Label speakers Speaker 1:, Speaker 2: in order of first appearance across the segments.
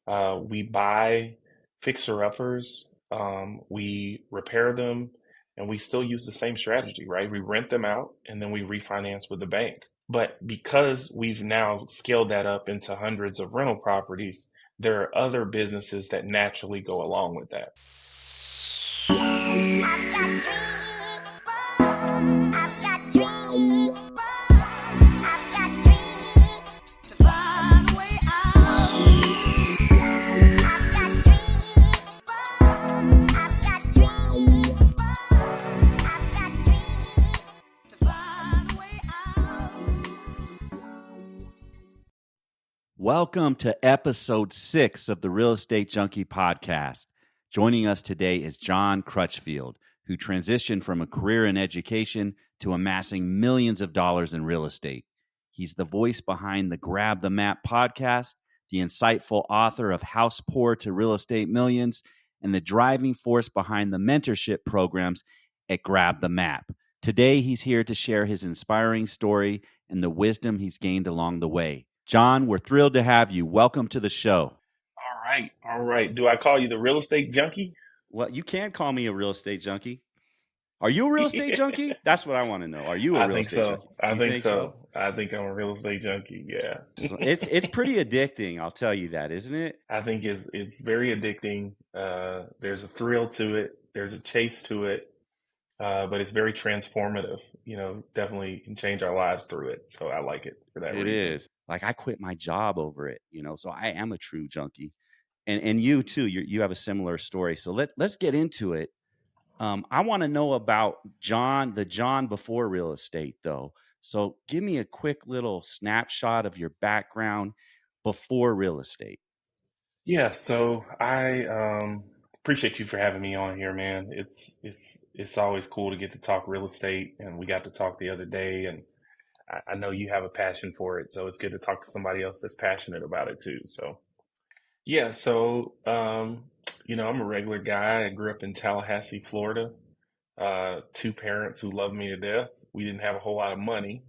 Speaker 1: We buy fixer-uppers, we repair them, and we still use the same strategy, right? We rent them out and then we refinance with the bank. But because we've now scaled that up into hundreds of rental properties, there are other businesses that naturally go along with that.
Speaker 2: I've got dreams, I've got dreams, I've got dreams to find a way out. I've got dreams, I've got dreams, I've got dreams to find a way out.
Speaker 3: Welcome to episode 6 of the Real Estate Junkie podcast. Joining us today is John Crutchfield, who transitioned from a career in education to amassing millions of dollars in real estate. He's the voice behind the Grab the Map podcast, the insightful author of House Poor to Real Estate Millions, and the driving force behind the mentorship programs at Grab the Map. Today, he's here to share his inspiring story and the wisdom he's gained along the way. John, we're thrilled to have you. Welcome to the show.
Speaker 1: All right. Do I call you the real estate junkie?
Speaker 3: Well, you can call me a real estate junkie. Are you a real estate junkie? That's what I want to know. Are you a
Speaker 1: I
Speaker 3: real
Speaker 1: think
Speaker 3: estate
Speaker 1: so.
Speaker 3: junkie?
Speaker 1: I
Speaker 3: You
Speaker 1: think
Speaker 3: think so?
Speaker 1: so. I think I'm a real estate junkie. Yeah.
Speaker 3: So it's pretty addicting, I'll tell you that, isn't it?
Speaker 1: I think it's very addicting. There's a thrill to it. There's a chase to it. But it's very transformative. Definitely can change our lives through it. So I like it for that
Speaker 3: It
Speaker 1: reason.
Speaker 3: is. Like I quit my job over it, so I am a true junkie. And you too, you have a similar story. So let's get into it. I want to know about the John before real estate, though. So give me a quick little snapshot of your background before real estate.
Speaker 1: Yeah, so I appreciate you for having me on here, man. It's always cool to get to talk real estate, and we got to talk the other day, and I know you have a passion for it, so it's good to talk to somebody else that's passionate about it too. So yeah, so I'm a regular guy. I grew up in Tallahassee, Florida. Two parents who loved me to death. We didn't have a whole lot of money.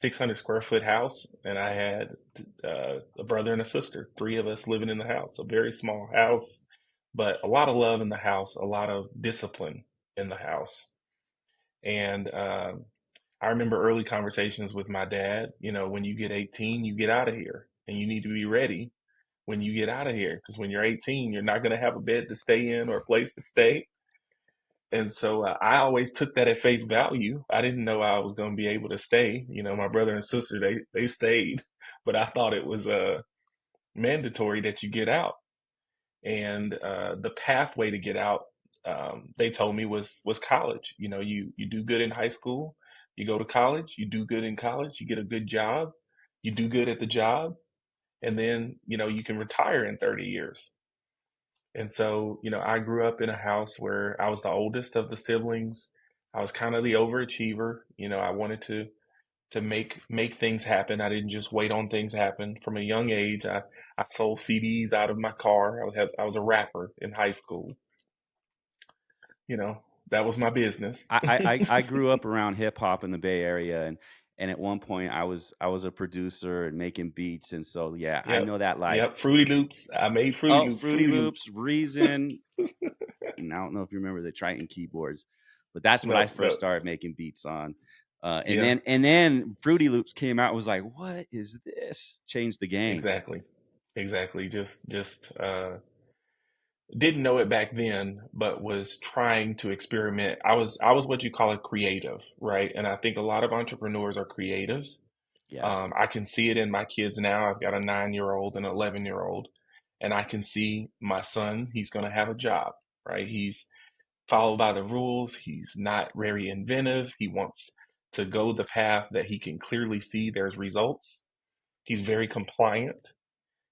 Speaker 1: 600 square foot house, and I had a brother and a sister, three of us living in the house. A very small house, but a lot of love in the house, a lot of discipline in the house. And I remember early conversations with my dad. When you get 18, you get out of here, and you need to be ready when you get out of here, because when you're 18, you're not going to have a bed to stay in or a place to stay. And so I always took that at face value. I didn't know I was going to be able to stay. My brother and sister, they stayed, but I thought it was mandatory that you get out. And the pathway to get out, they told me was college. You do good in high school, you go to college, you do good in college, you get a good job, you do good at the job, and then you can retire in 30 years. And so, I grew up in a house where I was the oldest of the siblings. I was kind of the overachiever. I wanted to make things happen. I didn't just wait on things to happen. From a young age, I sold CDs out of my car. I was a rapper in high school. That was my business.
Speaker 3: I grew up around hip hop in the Bay Area, and at one point I was a producer and making beats, and so yeah, I
Speaker 1: Yep.
Speaker 3: know that life.
Speaker 1: Yep. Fruity Loops. I made
Speaker 3: Oh,
Speaker 1: Fruity
Speaker 3: Fruity Loops,
Speaker 1: Loops.
Speaker 3: Reason. And I don't know if you remember the Triton keyboards, but that's what I
Speaker 1: No,
Speaker 3: first
Speaker 1: no.
Speaker 3: started making beats on. And
Speaker 1: Yeah,
Speaker 3: then Fruity Loops came out. I was like, what is this? Changed the game.
Speaker 1: exactly. Exactly. Just didn't know it back then, but was trying to experiment. I was what you call a creative, right? And I think a lot of entrepreneurs are creatives.
Speaker 3: Yeah.
Speaker 1: I can see it in my kids now. I've got a 9-year-old and an 11-year-old, and I can see my son. He's going to have a job, right? He's followed by the rules. He's not very inventive. He wants to go the path that he can clearly see there's results. He's very compliant,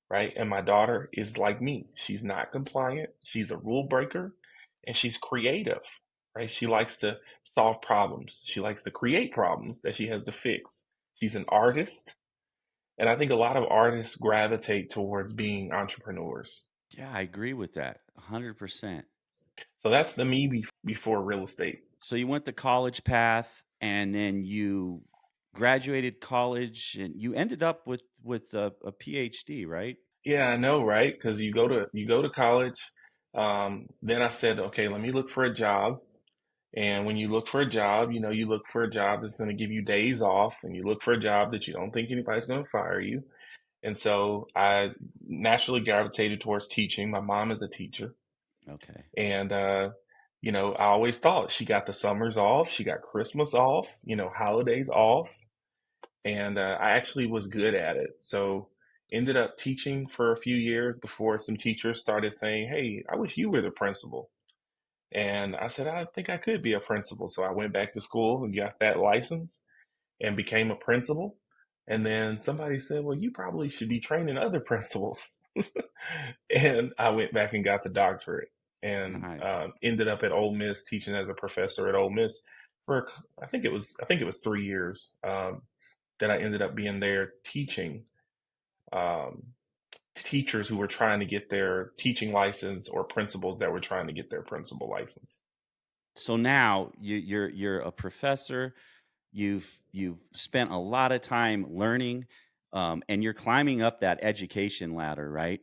Speaker 1: right? And my daughter is like me. She's not compliant. She's a rule breaker, and she's creative, right? She likes to solve problems. She likes to create problems that she has to fix. She's an artist. And I think a lot of artists gravitate towards being entrepreneurs.
Speaker 3: Yeah, I agree with that 100%.
Speaker 1: So that's the me before real estate.
Speaker 3: So you went the college path, and then you graduated college, and you ended up with a PhD, right?
Speaker 1: Yeah, I know, right? Because you go to college. Then I said, okay, let me look for a job. And when you look for a job, you look for a job that's going to give you days off, and you look for a job that you don't think anybody's going to fire you. And so I naturally gravitated towards teaching. My mom is a teacher,
Speaker 3: Okay.
Speaker 1: and I always thought she got the summers off, she got Christmas off, holidays off, and I actually was good at it. So ended up teaching for a few years before some teachers started saying, "Hey, I wish you were the principal." And I said, "I think I could be a principal." So I went back to school and got that license and became a principal. And then somebody said, "Well, you probably should be training other principals." And I went back and got the doctorate and
Speaker 3: Nice.
Speaker 1: ended up at Ole Miss teaching as a professor at Ole Miss for I think it was 3 years that I ended up being there teaching um, teachers who were trying to get their teaching license or principals that were trying to get their principal license.
Speaker 3: So now you're a professor. You've spent a lot of time learning, and you're climbing up that education ladder, right?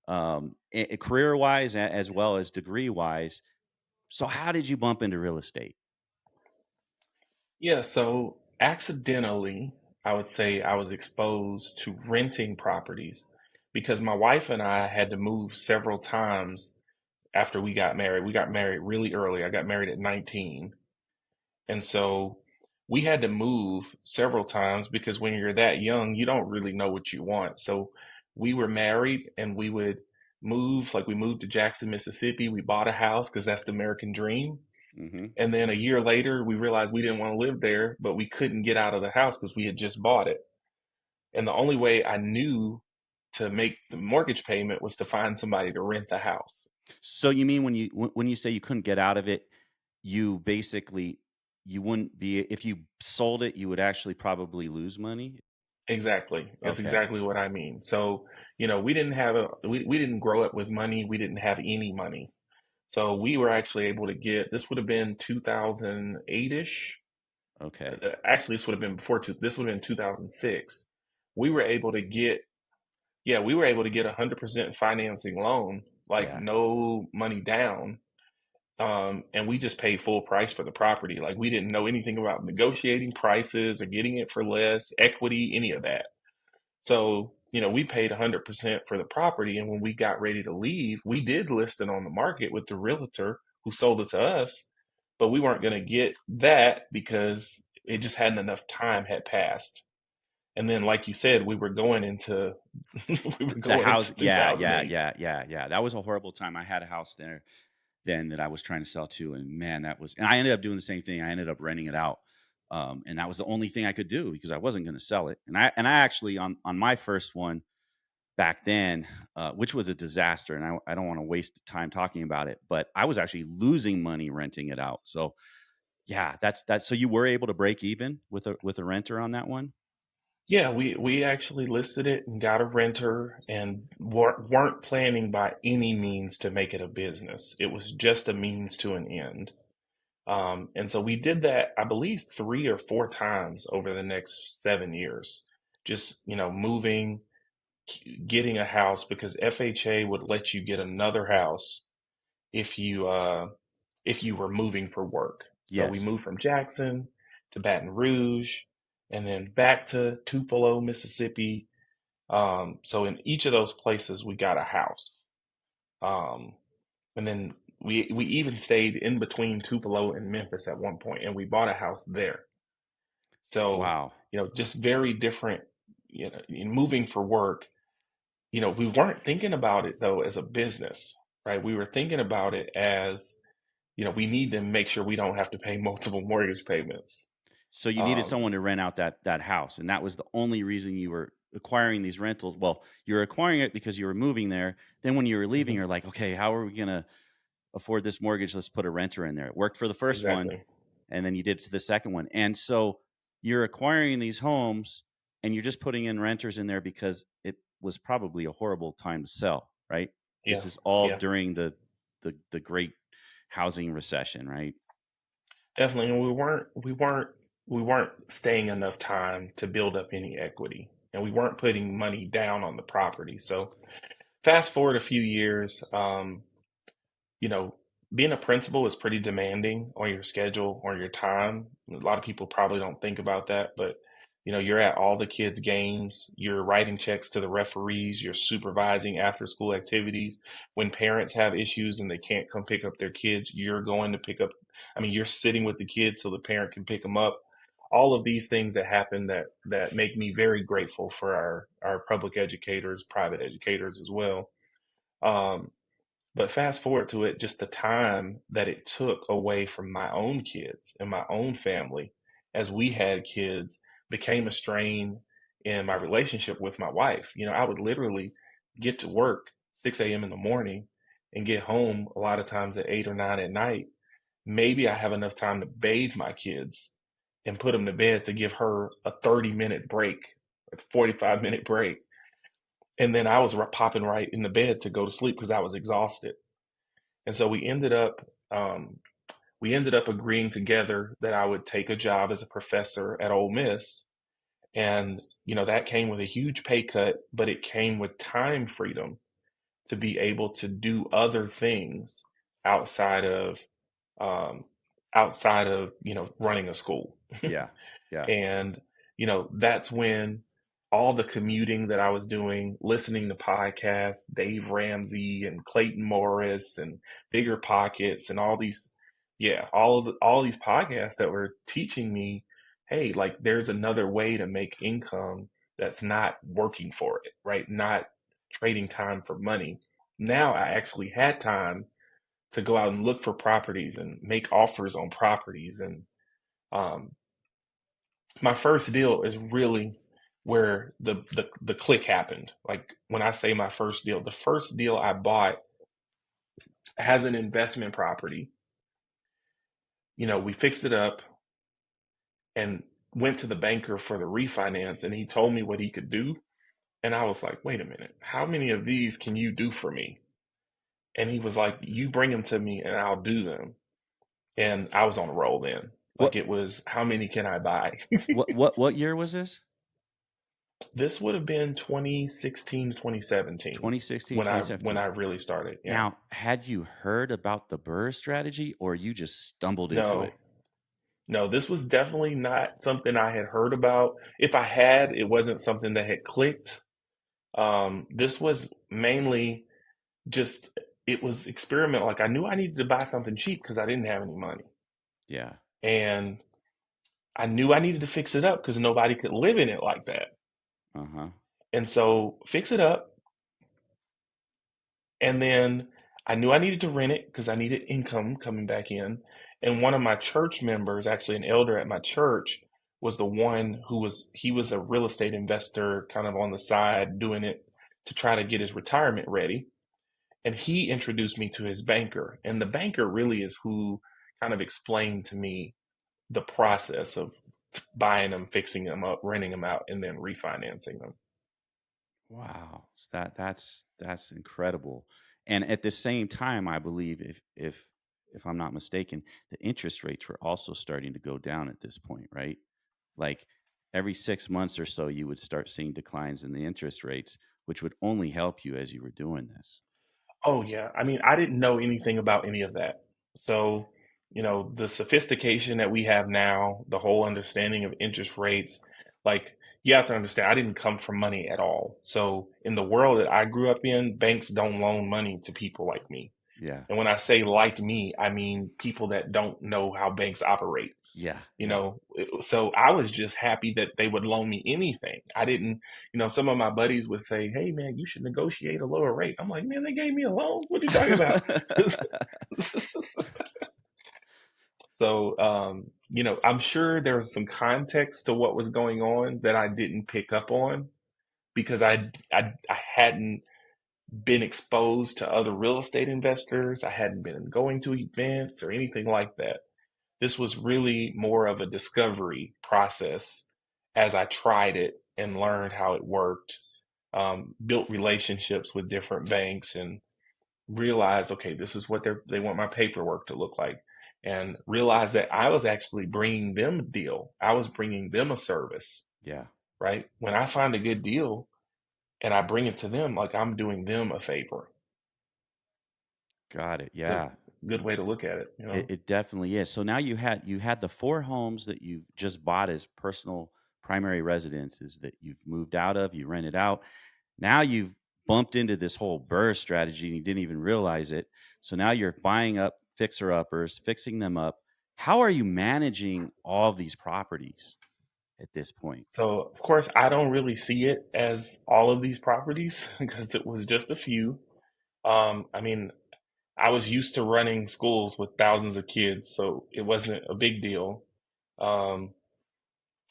Speaker 3: Career wise as well as degree wise. So how did you bump into real estate?
Speaker 1: Yeah, so accidentally, I would say I was exposed to renting properties because my wife and I had to move several times after we got married. We got married really early. I got married at 19. And so we had to move several times because when you're that young, you don't really know what you want. So we were married and we would move, like we moved to Jackson, Mississippi. We bought a house because that's the American dream.
Speaker 3: Hmm.
Speaker 1: And then a year later, we realized we didn't want to live there, but we couldn't get out of the house because we had just bought it. And the only way I knew to make the mortgage payment was to find somebody to rent the house.
Speaker 3: So you mean when you say you couldn't get out of it, you basically you wouldn't be if you sold it, you would actually probably lose money.
Speaker 1: Exactly. That's
Speaker 3: Okay.
Speaker 1: exactly what I mean. So, we didn't grow up with money. We didn't have any money. So we were actually able to get, this would have been 2008-ish.
Speaker 3: Okay.
Speaker 1: Actually, this would have been this would have been 2006. We were able to get, yeah, we were able to get 100% financing loan, like
Speaker 3: Yeah.
Speaker 1: no money down. And we just paid full price for the property. Like we didn't know anything about negotiating prices or getting it for less, equity, any of that. So, we paid 100% for the property. And when we got ready to leave, we did list it on the market with the realtor who sold it to us, but we weren't going to get that because it just hadn't enough time had passed. And then, like you said, we were going into we were
Speaker 3: The
Speaker 1: going
Speaker 3: house,
Speaker 1: into
Speaker 3: yeah, yeah,
Speaker 1: 2008.
Speaker 3: yeah, yeah, yeah. That was a horrible time. I had a house there then that I was trying to sell to, and man, and I ended up doing the same thing. I ended up renting it out, and that was the only thing I could do because I wasn't going to sell it. And I actually on my first one back then, which was a disaster, and I don't want to waste time talking about it, but I was actually losing money renting it out. So yeah, that's so you were able to break even with a renter on that one.
Speaker 1: Yeah, we actually listed it and got a renter and weren't planning by any means to make it a business. It was just a means to an end. And so we did that, I believe, 3 or 4 times over the next 7 years. Just, moving, getting a house because FHA would let you get another house if you were moving for work. So we
Speaker 3: Yes.
Speaker 1: moved from Jackson to Baton Rouge and then back to Tupelo, Mississippi. So in each of those places, we got a house. Um, and then we even stayed in between Tupelo and Memphis at one point, and we bought a house there. So,
Speaker 3: Wow.
Speaker 1: just very different, in moving for work. We weren't thinking about it though as a business, right? We were thinking about it as, we need to make sure we don't have to pay multiple mortgage payments.
Speaker 3: So you needed
Speaker 1: Um,
Speaker 3: someone to rent out that house, and that was the only reason you were acquiring these rentals. Well, you were acquiring it because you were moving there. Then when you were leaving,
Speaker 1: mhm,
Speaker 3: you're like, okay, how are we gonna afford this mortgage? Let's put a renter in there. It worked for the first one,
Speaker 1: exactly.
Speaker 3: and then you did it to the second one. And so you're acquiring these homes, and you're just putting in renters in there because it was probably a horrible time to sell, right? This
Speaker 1: Yeah,
Speaker 3: is all
Speaker 1: yeah,
Speaker 3: during the great housing recession, right?
Speaker 1: definitely. And we weren't staying enough time to build up any equity, and we weren't putting money down on the property. So fast forward a few years, you know, being a principal is pretty demanding on your schedule, on your time. A lot of people probably don't think about that, but you're at all the kids' games, you're writing checks to the referees, you're supervising after school activities. When parents have issues and they can't come pick up their kids, you're going to pick up, I mean, you're sitting with the kids so the parent can pick them up. All of these things that happen that make me very grateful for our public educators, private educators as well. Um, but fast forward to it, just the time that it took away from my own kids and my own family as we had kids became a strain in my relationship with my wife. I would literally get to work 6 a.m. in the morning and get home a lot of times at 8 or 9 at night. Maybe I have enough time to bathe my kids and put them to bed to give her a 30-minute break, a 45-minute break. And then I was popping right in the bed to go to sleep because I was exhausted. And so we ended up agreeing together that I would take a job as a professor at Ole Miss. And, that came with a huge pay cut, but it came with time freedom to be able to do other things outside of, um, running a school.
Speaker 3: Yeah. Yeah.
Speaker 1: And, that's when all the commuting that I was doing, listening to podcasts, Dave Ramsey and Clayton Morris and Bigger Pockets and all these podcasts that were teaching me, hey, like there's another way to make income that's not working for it, right? Not trading time for money. Now I actually had time to go out and look for properties and make offers on properties. And um, my first deal is really where the click happened. Like when I say my first deal, the first deal I bought has an investment property. We fixed it up and went to the banker for the refinance, and he told me what he could do. And I was like, wait a minute, how many of these can you do for me? And he was like, you bring them to me and I'll do them. And I was on a roll then. Like
Speaker 3: What
Speaker 1: it was, how many can I buy?
Speaker 3: what year was this?
Speaker 1: This would have been 2016 to 2017
Speaker 3: 2016,
Speaker 1: when I
Speaker 3: 2017.
Speaker 1: really started. Yeah.
Speaker 3: Now, had you heard about the BRRRR strategy or you just stumbled into
Speaker 1: No,
Speaker 3: it?
Speaker 1: no, this was definitely not something I had heard about. If I had, it wasn't something that had clicked. This was mainly just, it was experimental. Like I knew I needed to buy something cheap because I didn't have any money.
Speaker 3: Yeah.
Speaker 1: And I knew I needed to fix it up because nobody could live in it like that.
Speaker 3: Uh-huh.
Speaker 1: And so fix it up. And then I knew I needed to rent it because I needed income coming back in. And one of my church members, actually an elder at my church, was the one he was a real estate investor kind of on the side doing it to try to get his retirement ready. And he introduced me to his banker. And the banker really is who kind of explained to me the process of buying them, fixing them up, renting them out, and then refinancing them.
Speaker 3: Wow. That's incredible. And at the same time, I believe if I'm not mistaken, the interest rates were also starting to go down at this point, right? Like every 6 months or so, you would start seeing declines in the interest rates, which would only help you as you were doing this.
Speaker 1: Oh yeah. I mean, I didn't know anything about any of that. So, the sophistication that we have now, the whole understanding of interest rates, like you have to understand, I didn't come from money at all. So in the world that I grew up in, banks don't loan money to people like me.
Speaker 3: Yeah.
Speaker 1: And when I say like me, I mean people that don't know how banks operate.
Speaker 3: Yeah.
Speaker 1: you
Speaker 3: Yeah.
Speaker 1: know so I was just happy that they would loan me anything. I didn't, some of my buddies would say, hey man, you should negotiate a lower rate. I'm like, man, they gave me a loan, what are you talking about? So I'm sure there was some context to what was going on that I didn't pick up on because I hadn't been exposed to other real estate investors. I hadn't been going to events or anything like that. This was really more of a discovery process as I tried it and learned how it worked, built relationships with different banks and realized, okay, this is what they want my paperwork to look like. And realized that I was actually bringing them a deal. I was bringing them a service,
Speaker 3: Yeah.
Speaker 1: right? When I find a good deal and I bring it to them like I'm doing them a favor.
Speaker 3: Got it.
Speaker 1: It's a
Speaker 3: Yeah.
Speaker 1: good way to look at it, you know?
Speaker 3: It definitely is. So now you had the 4 homes that you just bought as personal primary residences that you've moved out of, you rented out. Now you've bumped into this whole BRRRR strategy and you didn't even realize it. So now you're buying up fixer uppers, fixing them up. How are you managing all of these properties at this point?
Speaker 1: So, of course, I don't really see it as all of these properties because it was just a few. I mean, I was used to running schools with thousands of kids, so it wasn't a big deal. Um,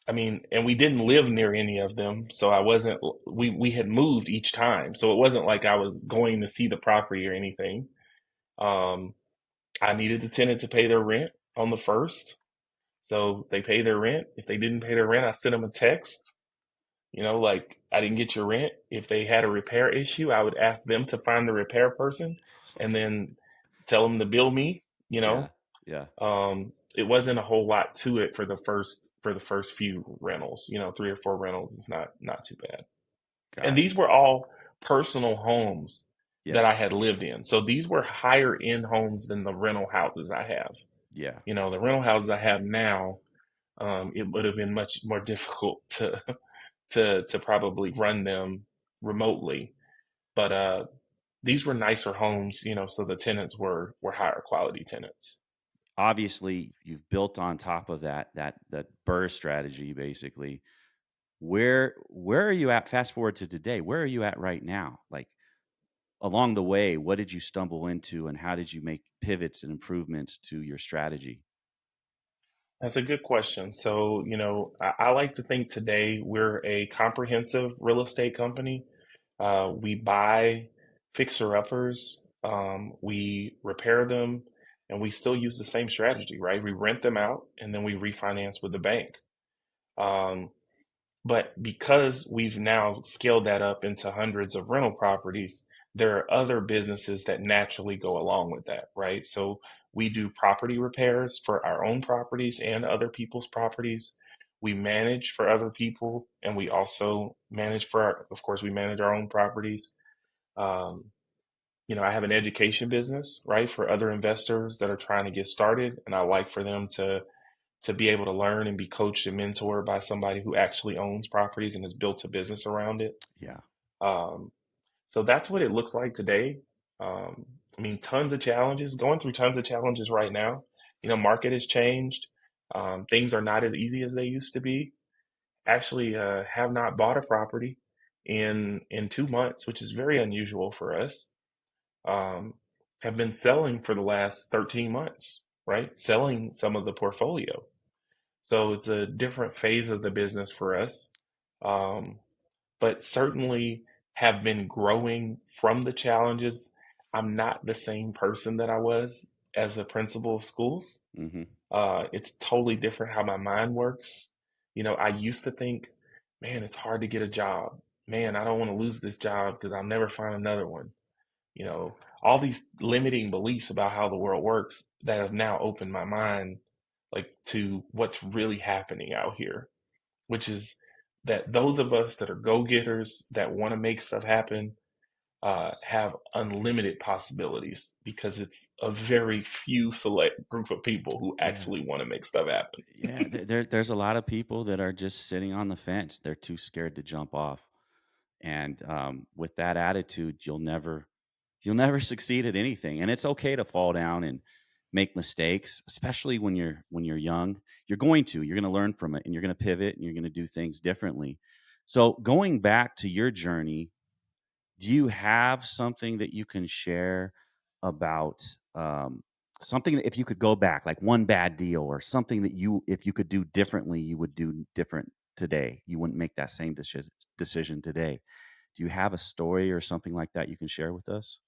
Speaker 1: I mean, and we didn't live near any of them, so I wasn't, we had moved each time, so it wasn't like I was going to see the property or anything. Um, I needed the tenant to pay their rent on the first, so they pay their rent. If they didn't pay their rent, I sent them a text. You know, like I didn't get your rent. If they had a repair issue, I would ask them to find the repair person and then tell them to bill me, you
Speaker 3: Yeah.
Speaker 1: know.
Speaker 3: Yeah.
Speaker 1: It wasn't a whole lot to it for the first few rentals, you know, 3 or 4 rentals is not too bad. And
Speaker 3: Got it.
Speaker 1: these were all personal homes that I
Speaker 3: Yes.
Speaker 1: had lived in. So these were higher end homes than the rental houses I have.
Speaker 3: Yeah.
Speaker 1: You know, the rental houses I have now, it would have been much more difficult to to probably run them remotely. But these were nicer homes, you know, so the tenants were higher quality tenants.
Speaker 3: Obviously, you've built on top of that BRRRR strategy basically. Where are you at? Fast forward to today. Where are you at right now? Like along the way, what did you stumble into and how did you make pivots and improvements to your strategy?
Speaker 1: That's a good question. So, you know, I like to think today we're a comprehensive real estate company. We buy fixer uppers, we repair them, and we still use the same strategy, right? We rent them out and then we refinance with the bank. Um, But because we've now scaled that up into hundreds of rental properties, there are other businesses that naturally go along with that, right? So we do property repairs for our own properties and other people's properties. We manage for other people, and we also manage for of course, we manage our own properties. Um, you know, I have an education business, right, for other investors that are trying to get started, and I like for them to be able to learn and be coached and mentored by somebody who actually owns properties and has built a business around it.
Speaker 3: Yeah.
Speaker 1: Um, so that's what it looks like today. I mean, tons of challenges, going through tons of challenges right now. You know, market has changed. Things are not as easy as they used to be. Actually, have not bought a property in 2 months, which is very unusual for us. Um, have been selling for the last 13 months, right? Selling some of the portfolio. So it's a different phase of the business for us, um, but certainly have been growing from the challenges. I'm not the same person that I was as a principal of schools.
Speaker 3: Hmm.
Speaker 1: It's totally different how my mind works. You know, I used to think, man, it's hard to get a job. Man, I don't want to lose this job because I'll never find another one. You know, all these limiting beliefs about how the world works that have now opened my mind like to what's really happening out here, which is that those of us that are go-getters that want to make stuff happen have unlimited possibilities because it's a very few select group of people who
Speaker 3: Yeah.
Speaker 1: actually want to make stuff happen.
Speaker 3: Yeah. There's a lot of people that are just sitting on the fence. They're too scared to jump off. And with that attitude, you'll never succeed at anything. And it's okay to fall down and make mistakes, especially when you're young. You're going to learn from it and you're going to pivot and you're going to do things differently. So going back to your journey, do you have something that you can share about something that if you could go back, like one bad deal or something that if you could do differently, you would do different today? You wouldn't make that same decision today. Do you have a story or something like that you can share with us?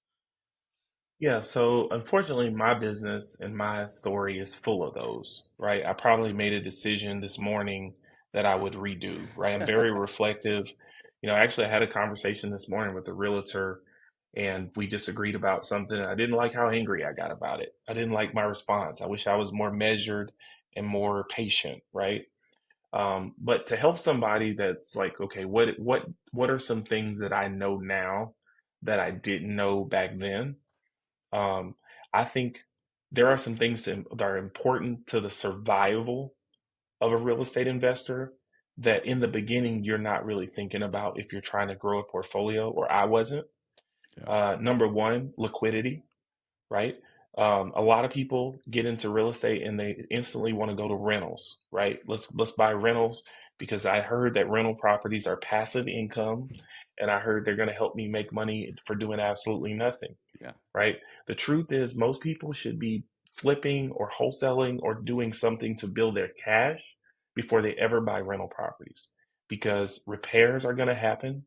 Speaker 1: Yeah, so unfortunately, my business and my story is full of those, right? I probably made a decision this morning that I would redo, right? I'm very reflective. You know, actually, I had a conversation this morning with a realtor and we disagreed about something. I didn't like how angry I got about it. I didn't like my response. I wish I was more measured and more patient, right? But to help somebody that's like, okay, what are some things that I know now that I didn't know back then? Um, I think there are some things that are important to the survival of a real estate investor that in the beginning you're not really thinking about if you're trying to grow a portfolio, or I wasn't.
Speaker 3: Yeah.
Speaker 1: Number one, liquidity, right? A lot of people get into real estate and they instantly want to go to rentals, right? Let's buy rentals because I heard that rental properties are passive income, and I heard they're going to help me make money for doing absolutely nothing,
Speaker 3: Yeah.
Speaker 1: right? The truth is, most people should be flipping or wholesaling or doing something to build their cash before they ever buy rental properties, because repairs are going to happen,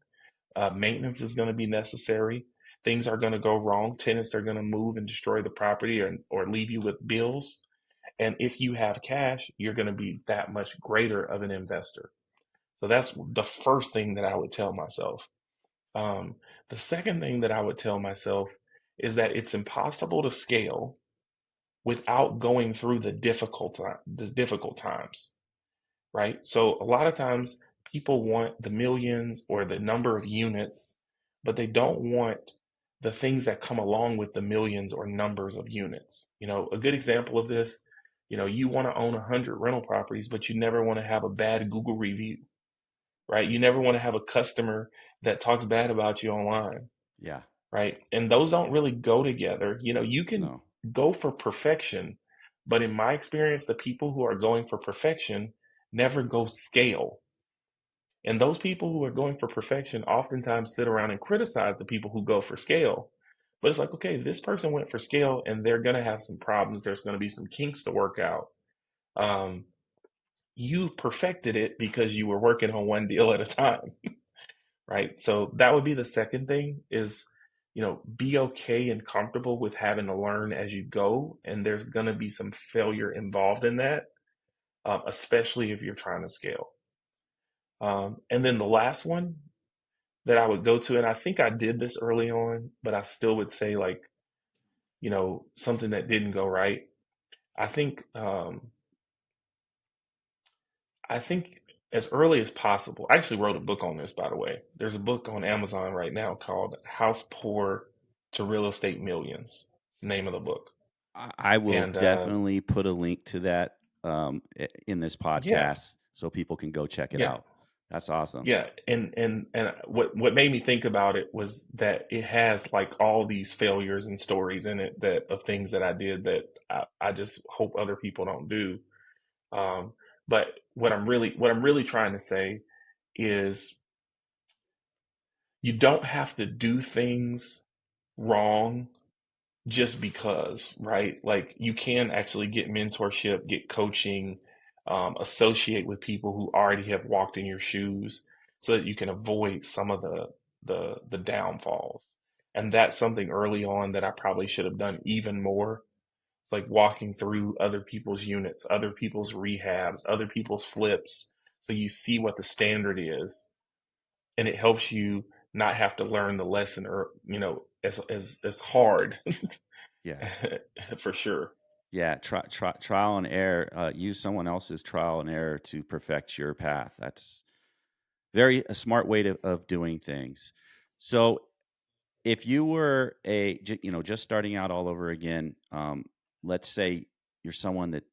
Speaker 1: maintenance is going to be necessary, things are going to go wrong, tenants are going to move and destroy the property or leave you with bills. And if you have cash, you're going to be that much greater of an investor. So that's the first thing that I would tell myself. Um, the second thing that I would tell myself is that it's impossible to scale without going through the difficult times, right? So a lot of times people want the millions or the number of units, but they don't want the things that come along with the millions or numbers of units. A good example of this, you want to own 100 rental properties, but you never want to have a bad Google review, right? You never want to have a customer that talks bad about you online,
Speaker 3: Yeah.
Speaker 1: right? And those don't really go together. You can
Speaker 3: No.
Speaker 1: go for perfection, but in my experience, the people who are going for perfection never go scale. And those people who are going for perfection oftentimes sit around and criticize the people who go for scale. But it's like, okay, this person went for scale and they're going to have some problems. There's going to be some kinks to work out. Um, you perfected it because you were working on one deal at a time, right? So that would be the second thing is, be okay and comfortable with having to learn as you go. And there's going to be some failure involved in that, especially if you're trying to scale. And then the last one that I would go to, and I think I did this early on, but I still would say like, something that didn't go right. I think, I think as early as possible. I actually wrote a book on this, by the way. There's a book on Amazon right now called House Poor to Real Estate Millions. It's the name of the book.
Speaker 3: I will
Speaker 1: And
Speaker 3: definitely put a link to that in this
Speaker 1: yeah,
Speaker 3: podcast so people can go check it
Speaker 1: yeah,
Speaker 3: out. That's awesome.
Speaker 1: yeah. And what made me think about it was that it has like all these failures and stories in it that of things that I did that I just hope other people don't do. Um, but what I'm really trying to say is you don't have to do things wrong just because, right? Like you can actually get mentorship, get coaching, associate with people who already have walked in your shoes so that you can avoid some of the downfalls. And that's something early on that I probably should have done even more. It's like walking through other people's units, other people's rehabs, other people's flips, so you see what the standard is, and it helps you not have to learn the lesson or as hard.
Speaker 3: Yeah.
Speaker 1: For sure.
Speaker 3: Yeah. Trial and error. Use someone else's trial and error to perfect your path. That's very a smart way of doing things. So, if you were just starting out all over again, let's say you're someone that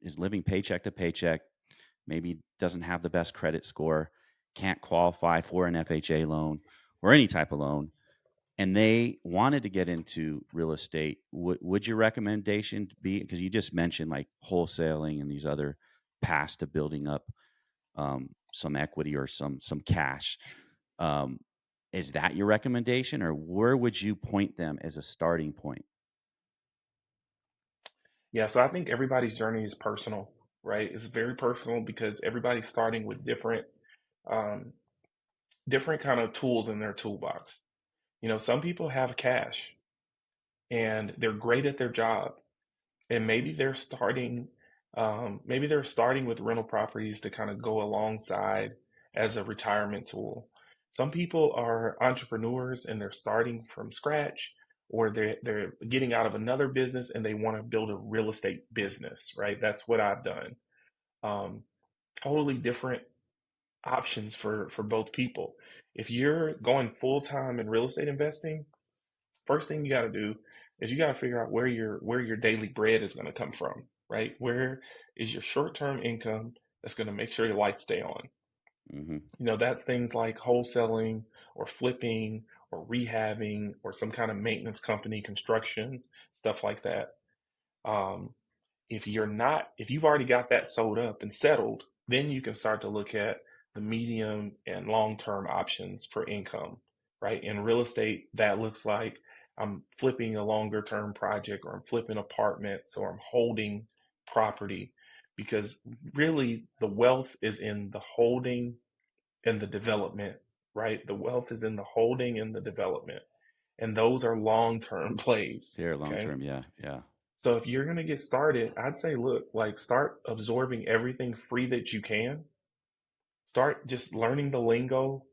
Speaker 3: is living paycheck to paycheck, maybe doesn't have the best credit score, can't qualify for an FHA loan or any type of loan, and they wanted to get into real estate, would your recommendation be, because you just mentioned like wholesaling and these other paths to building up some equity or some cash? Um, is that your recommendation, or where would you point them as a starting point?
Speaker 1: Yeah, so I think everybody's journey is personal, right? It's very personal because everybody's starting with um, different kind of tools in their toolbox. Some people have cash and they're great at their job, and maybe they're starting with rental properties to kind of go alongside as a retirement tool. Some people are entrepreneurs and they're starting from scratch, or they're getting out of another business and they want to build a real estate business, right? That's what I've done. um, totally different options for both people. If you're going full time in real estate investing, first thing you got to do is you got to figure out where your daily bread is going to come from, right? Where is your short term income that's going to make sure your lights stay on?
Speaker 3: Hmm.
Speaker 1: That's things like wholesaling or flipping or rehabbing or some kind of maintenance company, construction, stuff like that. Um, if you've already got that sold up and settled, then you can start to look at the medium and long term options for income, right? In real estate, that looks like I'm flipping a longer term project, or I'm flipping apartments, or I'm holding property, because really the wealth is in the holding and the development, right? The wealth is in the holding and the development. And those are long term plays.
Speaker 3: They're long
Speaker 1: Okay.
Speaker 3: term. Yeah. Yeah.
Speaker 1: So if you're going to get started, I'd say, look, like, start absorbing everything free that you can. Start just learning the lingo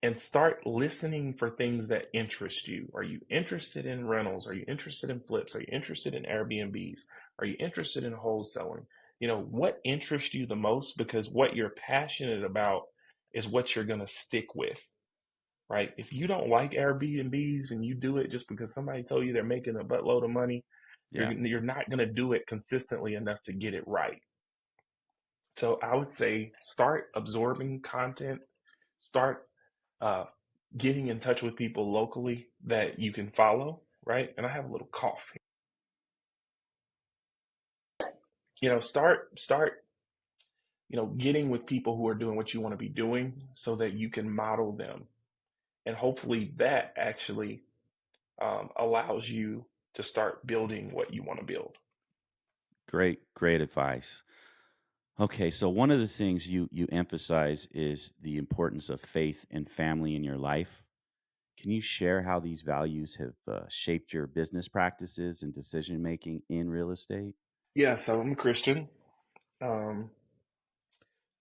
Speaker 1: and start listening for things that interest you. Are you interested in rentals? Are you interested in flips? Are you interested in Airbnbs? Are you interested in wholesaling? What interests you the most? Because what you're passionate about is what you're going to stick with, right? If you don't like Airbnbs and you do it just because somebody told you they're making a buttload of money,
Speaker 3: Yeah.
Speaker 1: you're not going to do it consistently enough to get it right. So I would say start absorbing content, start uh, getting in touch with people locally that you can follow, right? And I have a little cough. Start getting with people who are doing what you want to be doing so that you can model them, and hopefully that actually allows you to start building what you want to build.
Speaker 3: Great, great advice. Okay, so one of the things you emphasize is the importance of faith and family in your life. Can you share how these values have shaped your business practices and decision making in real estate?
Speaker 1: Yeah, so I'm a Christian. Um,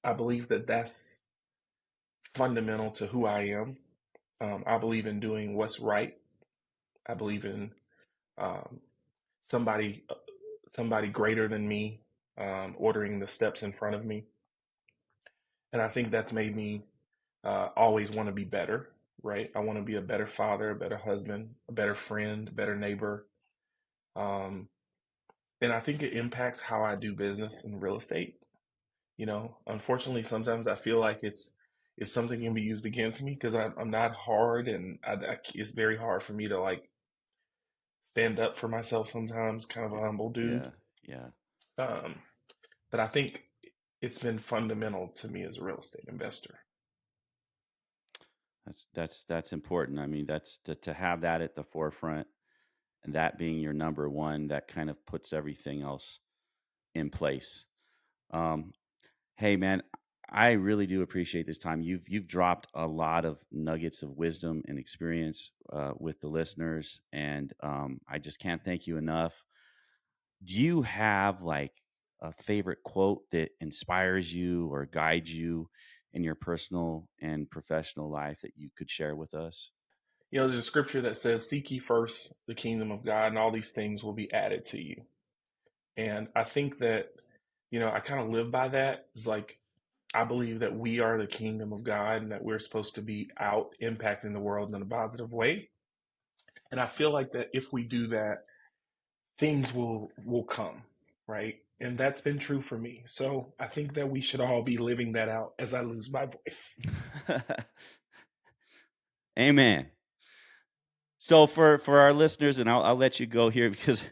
Speaker 1: I believe that that's fundamental to who I am. I believe in doing what's right. I believe in um, somebody somebody greater than me ordering the steps in front of me, and I think that's made me always want to be better. Right? I want to be a better father, a better husband, a better friend, a better neighbor, um, and I think it impacts how I do business in real estate. Unfortunately, sometimes I feel like it's something can be used against me because I'm not hard, and it's very hard for me to like stand up for myself sometimes. Kind of a humble dude,
Speaker 3: Yeah, yeah.
Speaker 1: um, but I think it's been fundamental to me as a real estate investor.
Speaker 3: That's important. I mean, that's to have that at the forefront and that being your number one, that kind of puts everything else in place. Um, Hey, man, I really do appreciate this time. You've dropped a lot of nuggets of wisdom and experience with the listeners, and I just can't thank you enough. Do you have like a favorite quote that inspires you or guides you in your personal and professional life that you could share with us?
Speaker 1: There's a scripture that says, "Seek ye first the kingdom of God, and all these things will be added to you." And I think that, I kind of live by that. It's like, I believe that we are the kingdom of God and that we're supposed to be out impacting the world in a positive way. And I feel like that if we do that, things will come, right? And that's been true for me. So I think that we should all be living that out as I lose my voice.
Speaker 3: Amen. So for our listeners, and I'll let you go here because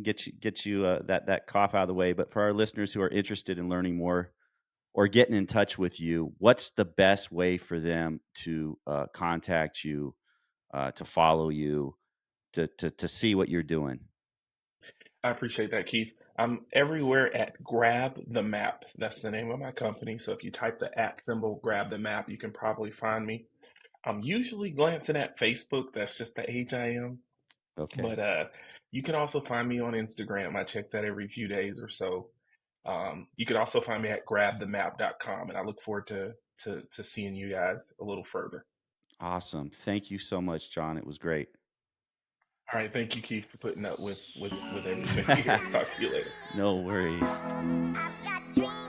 Speaker 3: get you that cough out of the way. But for our listeners who are interested in learning more or getting in touch with you, what's the best way for them to contact you, to follow you, to see what you're doing?
Speaker 1: I appreciate that, Keith. I'm everywhere at Grab the Map. That's the name of my company. So if you type the @ symbol, Grab the Map, you can probably find me. I'm usually glancing at Facebook. That's just the age I am.
Speaker 3: Okay,
Speaker 1: But you can also find me on Instagram. I check that every few days or so. You can also find me at grabthemap.com, and I look forward to seeing you guys a little further.
Speaker 3: awesome. Thank you so much, John. It was great.
Speaker 1: All right, thank you, Keith, for putting up with everything here. Talk to you later.
Speaker 3: No worries.
Speaker 2: I've got dreams.